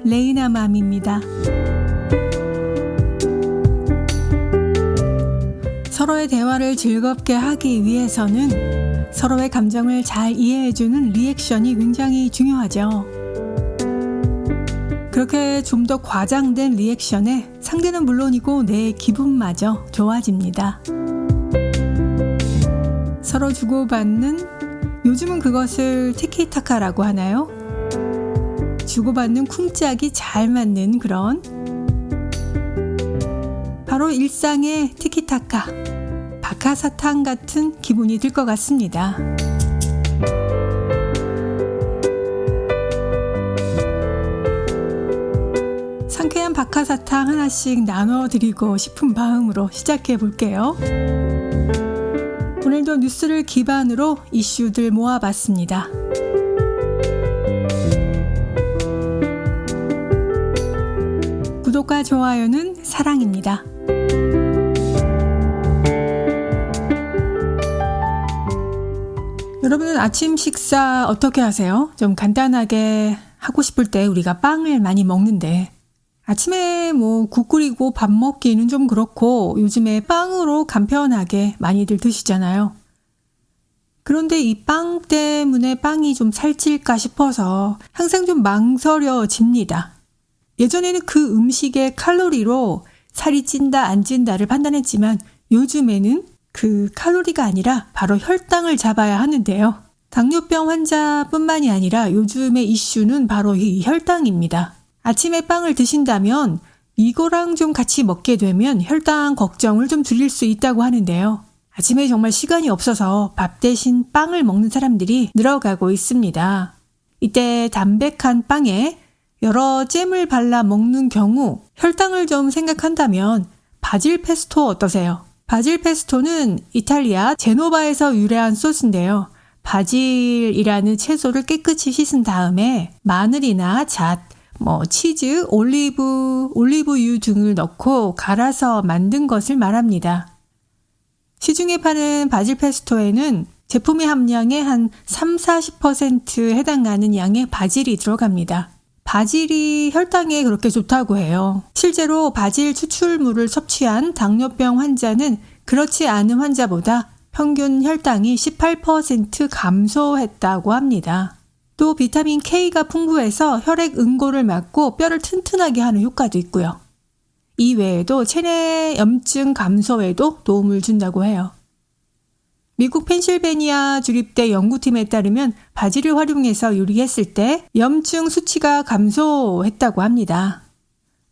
레이나맘입니다. 서로의 대화를 즐겁게 하기 위해서는 서로의 감정을 잘 이해해주는 리액션이 굉장히 중요하죠. 그렇게 좀 더 과장된 리액션에 상대는 물론이고 내 기분마저 좋아집니다. 서로 주고받는, 요즘은 그것을 티키타카라고 하나요? 주고받는 쿵짝이 잘 맞는 그런, 바로 일상의 티키타카, 박하사탕 같은 기분이 들 것 같습니다. 상쾌한 박하사탕 하나씩 나눠드리고 싶은 마음으로 시작해 볼게요. 오늘도 뉴스를 기반으로 이슈들 모아봤습니다. 구독과 좋아요는 사랑입니다. 여러분은 아침 식사 어떻게 하세요? 좀 간단하게 하고 싶을 때 우리가 빵을 많이 먹는데 아침에 국 끓이고 밥 먹기는 좀 그렇고 요즘에 빵으로 간편하게 많이들 드시잖아요. 그런데 이 빵 때문에 빵이 좀 살찔까 싶어서 항상 좀 망설여집니다. 예전에는 그 음식의 칼로리로 살이 찐다 안 찐다를 판단했지만 요즘에는 그 칼로리가 아니라 바로 혈당을 잡아야 하는데요. 당뇨병 환자뿐만이 아니라 요즘의 이슈는 바로 이 혈당입니다. 아침에 빵을 드신다면 이거랑 좀 같이 먹게 되면 혈당 걱정을 좀 줄일 수 있다고 하는데요. 아침에 정말 시간이 없어서 밥 대신 빵을 먹는 사람들이 늘어가고 있습니다. 이때 담백한 빵에 여러 잼을 발라 먹는 경우 혈당을 좀 생각한다면 바질 페스토 어떠세요? 바질 페스토는 이탈리아 제노바에서 유래한 소스인데요. 바질이라는 채소를 깨끗이 씻은 다음에 마늘이나 잣, 치즈, 올리브유 등을 넣고 갈아서 만든 것을 말합니다. 시중에 파는 바질 페스토에는 제품의 함량의 한 30-40% 해당하는 양의 바질이 들어갑니다. 바질이 혈당에 그렇게 좋다고 해요. 실제로 바질 추출물을 섭취한 당뇨병 환자는 그렇지 않은 환자보다 평균 혈당이 18% 감소했다고 합니다. 또 비타민 K가 풍부해서 혈액 응고를 막고 뼈를 튼튼하게 하는 효과도 있고요. 이 외에도 체내 염증 감소에도 도움을 준다고 해요. 미국 펜실베니아 주립대 연구팀에 따르면 바질을 활용해서 요리했을 때 염증 수치가 감소했다고 합니다.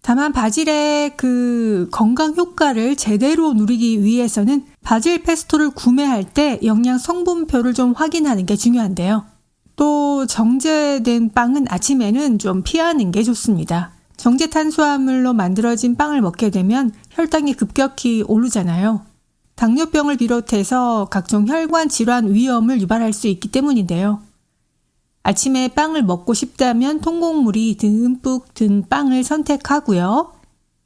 다만 바질의 그 건강 효과를 제대로 누리기 위해서는 바질 페스토를 구매할 때 영양 성분표를 좀 확인하는 게 중요한데요. 또 정제된 빵은 아침에는 좀 피하는 게 좋습니다. 정제 탄수화물로 만들어진 빵을 먹게 되면 혈당이 급격히 오르잖아요. 당뇨병을 비롯해서 각종 혈관 질환 위험을 유발할 수 있기 때문인데요. 아침에 빵을 먹고 싶다면 통곡물이 듬뿍 든 빵을 선택하고요.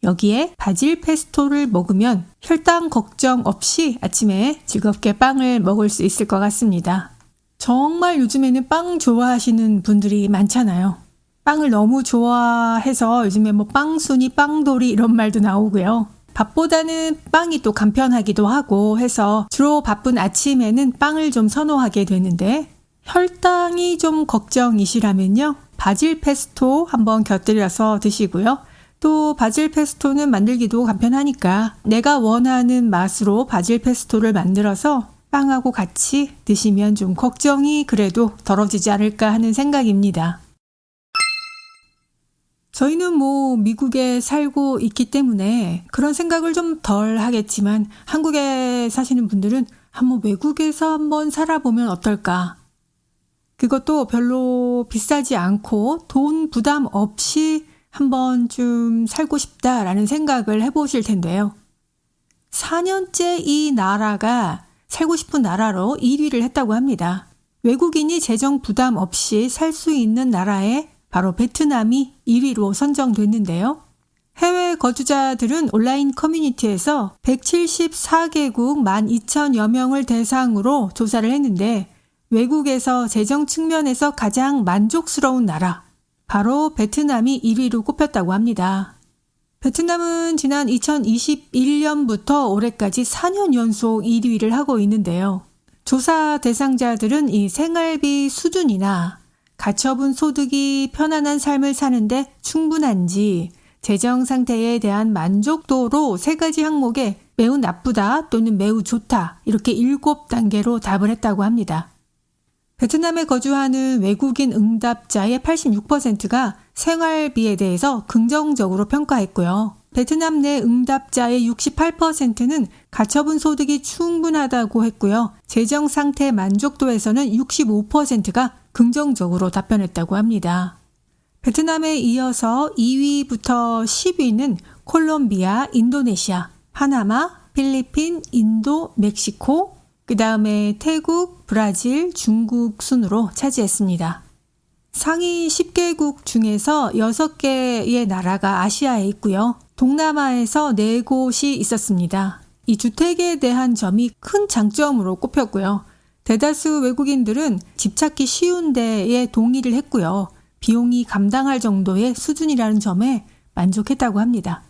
여기에 바질 페스토를 먹으면 혈당 걱정 없이 아침에 즐겁게 빵을 먹을 수 있을 것 같습니다. 정말 요즘에는 빵 좋아하시는 분들이 많잖아요. 빵을 너무 좋아해서 요즘에 빵순이, 빵돌이 이런 말도 나오고요. 밥보다는 빵이 또 간편하기도 하고 해서 주로 바쁜 아침에는 빵을 좀 선호하게 되는데 혈당이 좀 걱정이시라면요. 바질 페스토 한번 곁들여서 드시고요. 또 바질 페스토는 만들기도 간편하니까 내가 원하는 맛으로 바질 페스토를 만들어서 빵하고 같이 드시면 좀 걱정이 그래도 덜어지지 않을까 하는 생각입니다. 저희는 미국에 살고 있기 때문에 그런 생각을 좀 덜 하겠지만 한국에 사시는 분들은 한번 외국에서 한번 살아보면 어떨까? 그것도 별로 비싸지 않고 돈 부담 없이 한번 좀 살고 싶다라는 생각을 해보실 텐데요. 4년째 이 나라가 살고 싶은 나라로 1위를 했다고 합니다. 외국인이 재정 부담 없이 살 수 있는 나라에 바로 베트남이 1위로 선정됐는데요. 해외 거주자들은 온라인 커뮤니티에서 174개국 12,000여 명을 대상으로 조사를 했는데 외국에서 재정 측면에서 가장 만족스러운 나라, 바로 베트남이 1위로 꼽혔다고 합니다. 베트남은 지난 2021년부터 올해까지 4년 연속 1위를 하고 있는데요. 조사 대상자들은 이 생활비 수준이나 가처분 소득이 편안한 삶을 사는데 충분한지, 재정 상태에 대한 만족도로 3가지 항목에 매우 나쁘다 또는 매우 좋다 이렇게 7단계로 답을 했다고 합니다. 베트남에 거주하는 외국인 응답자의 86%가 생활비에 대해서 긍정적으로 평가했고요. 베트남 내 응답자의 68%는 가처분 소득이 충분하다고 했고요. 재정 상태 만족도에서는 65%가 긍정적으로 답변했다고 합니다. 베트남에 이어서 2위부터 10위는 콜롬비아, 인도네시아, 파나마, 필리핀, 인도, 멕시코, 그 다음에 태국, 브라질, 중국 순으로 차지했습니다. 상위 10개국 중에서 6개의 나라가 아시아에 있고요. 동남아에서 4곳이 있었습니다. 이 주택에 대한 점이 큰 장점으로 꼽혔고요. 대다수 외국인들은 집 찾기 쉬운 데에 동의를 했고요. 비용이 감당할 정도의 수준이라는 점에 만족했다고 합니다.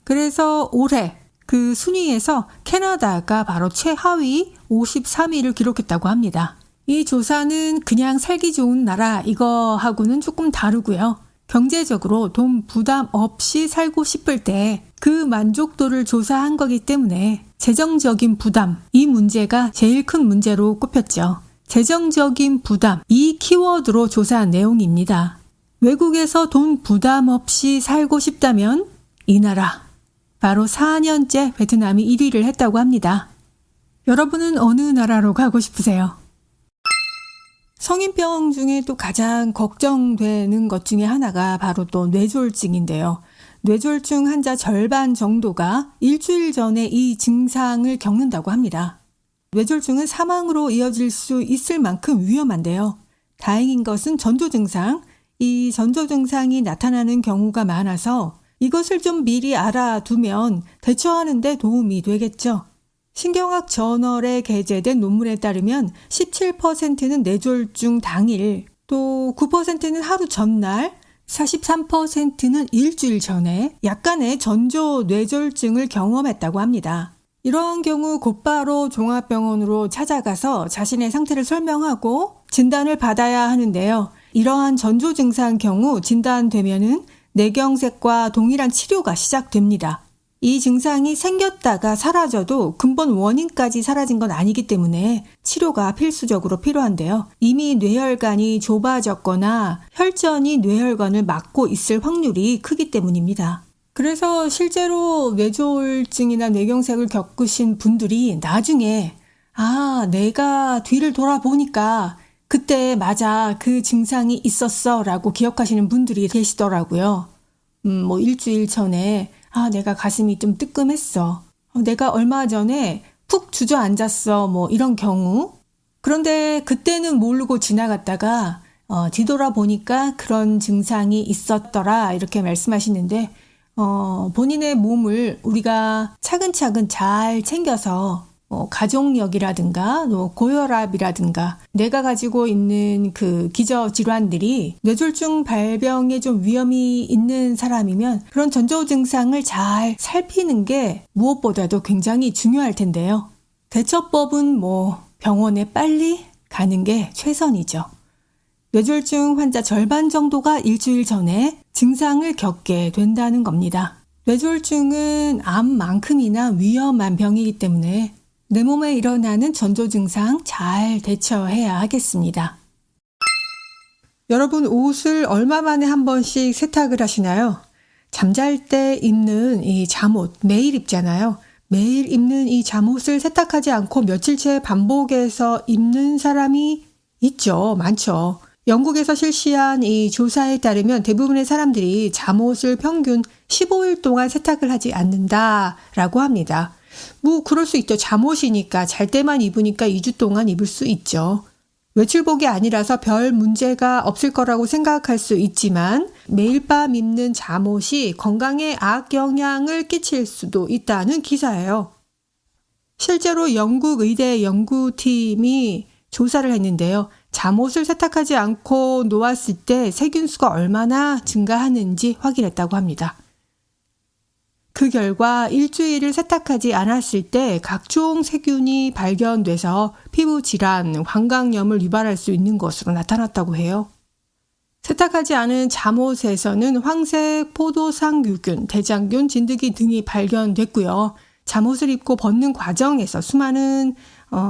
그래서 올해 그 순위에서 캐나다가 바로 최하위 53위를 기록했다고 합니다. 이 조사는 그냥 살기 좋은 나라 이거하고는 조금 다르고요. 경제적으로 돈 부담 없이 살고 싶을 때 그 만족도를 조사한 거기 때문에 재정적인 부담, 이 문제가 제일 큰 문제로 꼽혔죠. 재정적인 부담, 이 키워드로 조사한 내용입니다. 외국에서 돈 부담 없이 살고 싶다면 이 나라, 바로 4년째 베트남이 1위를 했다고 합니다. 여러분은 어느 나라로 가고 싶으세요? 성인병 중에 또 가장 걱정되는 것 중에 하나가 바로 또 뇌졸중인데요. 뇌졸중 환자 절반 정도가 일주일 전에 이 증상을 겪는다고 합니다. 뇌졸중은 사망으로 이어질 수 있을 만큼 위험한데요. 다행인 것은 전조증상, 이 전조증상이 나타나는 경우가 많아서 이것을 좀 미리 알아두면 대처하는 데 도움이 되겠죠. 신경학 저널에 게재된 논문에 따르면 17%는 뇌졸중 당일, 또 9%는 하루 전날, 43%는 일주일 전에 약간의 전조 뇌졸중을 경험했다고 합니다. 이러한 경우 곧바로 종합병원으로 찾아가서 자신의 상태를 설명하고 진단을 받아야 하는데요. 이러한 전조 증상 경우 진단되면은 뇌경색과 동일한 치료가 시작됩니다. 이 증상이 생겼다가 사라져도 근본 원인까지 사라진 건 아니기 때문에 치료가 필수적으로 필요한데요. 이미 뇌혈관이 좁아졌거나 혈전이 뇌혈관을 막고 있을 확률이 크기 때문입니다. 그래서 실제로 뇌졸중이나 뇌경색을 겪으신 분들이 나중에 내가 뒤를 돌아보니까 그때 맞아 그 증상이 있었어 라고 기억하시는 분들이 계시더라고요. 일주일 전에 내가 가슴이 좀 뜨끔했어. 내가 얼마 전에 푹 주저앉았어. 이런 경우. 그런데 그때는 모르고 지나갔다가 뒤돌아보니까 그런 증상이 있었더라 이렇게 말씀하시는데 본인의 몸을 우리가 차근차근 잘 챙겨서 가족력이라든가 고혈압이라든가 뇌가 가지고 있는 그 기저질환들이 뇌졸중 발병에 좀 위험이 있는 사람이면 그런 전조 증상을 잘 살피는 게 무엇보다도 굉장히 중요할 텐데요. 대처법은 병원에 빨리 가는 게 최선이죠. 뇌졸중 환자 절반 정도가 일주일 전에 증상을 겪게 된다는 겁니다. 뇌졸중은 암만큼이나 위험한 병이기 때문에 내 몸에 일어나는 전조 증상 잘 대처해야 하겠습니다. 여러분 옷을 얼마 만에 한 번씩 세탁을 하시나요? 잠잘 때 입는 이 잠옷 매일 입잖아요. 매일 입는 이 잠옷을 세탁하지 않고 며칠째 반복해서 입는 사람이 있죠. 많죠. 영국에서 실시한 이 조사에 따르면 대부분의 사람들이 잠옷을 평균 15일 동안 세탁을 하지 않는다라고 합니다. 그럴 수 있죠. 잠옷이니까 잘 때만 입으니까 2주 동안 입을 수 있죠. 외출복이 아니라서 별 문제가 없을 거라고 생각할 수 있지만 매일 밤 입는 잠옷이 건강에 악영향을 끼칠 수도 있다는 기사예요. 실제로 영국 의대 연구팀이 조사를 했는데요. 잠옷을 세탁하지 않고 놓았을 때 세균수가 얼마나 증가하는지 확인했다고 합니다. 그 결과 일주일을 세탁하지 않았을 때 각종 세균이 발견돼서 피부 질환, 환각염을 유발할 수 있는 것으로 나타났다고 해요. 세탁하지 않은 잠옷에서는 황색 포도상유균, 대장균, 진드기 등이 발견됐고요. 잠옷을 입고 벗는 과정에서 수많은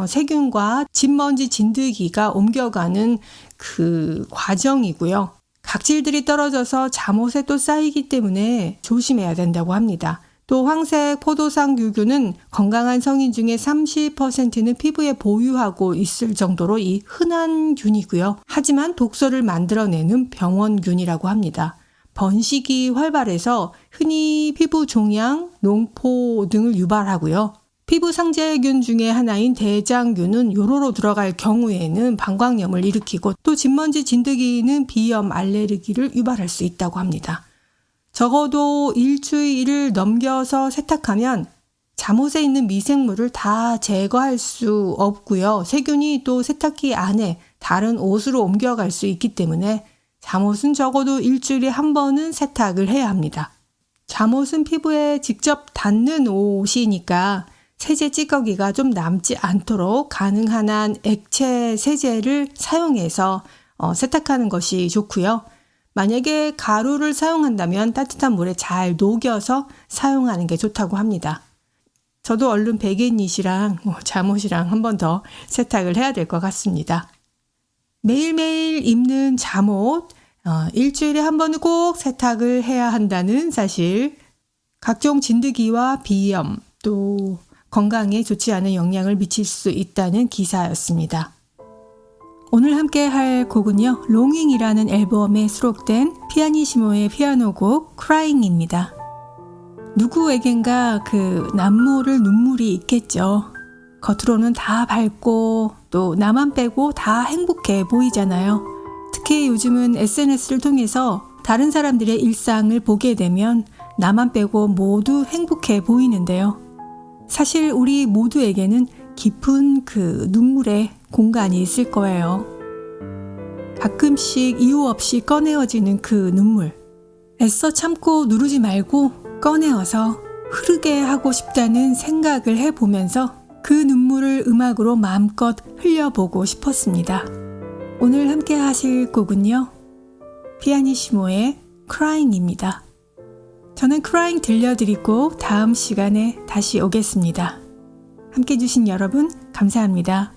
세균과 진먼지, 진드기가 옮겨가는 그 과정이고요. 각질들이 떨어져서 잠옷에 또 쌓이기 때문에 조심해야 된다고 합니다. 또 황색 포도상유균은 건강한 성인 중에 30%는 피부에 보유하고 있을 정도로 이 흔한 균이고요. 하지만 독소를 만들어내는 병원균이라고 합니다. 번식이 활발해서 흔히 피부 종양, 농포 등을 유발하고요. 피부 상재균 중에 하나인 대장균은 요로로 들어갈 경우에는 방광염을 일으키고 또 진먼지, 진드기는 비염, 알레르기를 유발할 수 있다고 합니다. 적어도 일주일을 넘겨서 세탁하면 잠옷에 있는 미생물을 다 제거할 수 없고요. 세균이 또 세탁기 안에 다른 옷으로 옮겨갈 수 있기 때문에 잠옷은 적어도 일주일에 한 번은 세탁을 해야 합니다. 잠옷은 피부에 직접 닿는 옷이니까 세제 찌꺼기가 좀 남지 않도록 가능한 한 액체 세제를 사용해서 세탁하는 것이 좋고요. 만약에 가루를 사용한다면 따뜻한 물에 잘 녹여서 사용하는 게 좋다고 합니다. 저도 얼른 베갯잇이랑 잠옷이랑 한 번 더 세탁을 해야 될 것 같습니다. 매일매일 입는 잠옷, 일주일에 한 번은 꼭 세탁을 해야 한다는 사실, 각종 진드기와 비염, 또 건강에 좋지 않은 영향을 미칠 수 있다는 기사였습니다. 오늘 함께 할 곡은요, 롱잉이라는 앨범에 수록된 피아니시모의 피아노곡 Crying입니다. 누구에겐가 그 남모를 눈물이 있겠죠. 겉으로는 다 밝고 또 나만 빼고 다 행복해 보이잖아요. 특히 요즘은 SNS를 통해서 다른 사람들의 일상을 보게 되면 나만 빼고 모두 행복해 보이는데요. 사실 우리 모두에게는 깊은 그 눈물의 공간이 있을 거예요. 가끔씩 이유 없이 꺼내어지는 그 눈물. 애써 참고 누르지 말고 꺼내어서 흐르게 하고 싶다는 생각을 해보면서 그 눈물을 음악으로 마음껏 흘려보고 싶었습니다. 오늘 함께 하실 곡은요, 피아니시모의 Crying입니다. 저는 Crying 들려드리고 다음 시간에 다시 오겠습니다. 함께 해주신 여러분 감사합니다.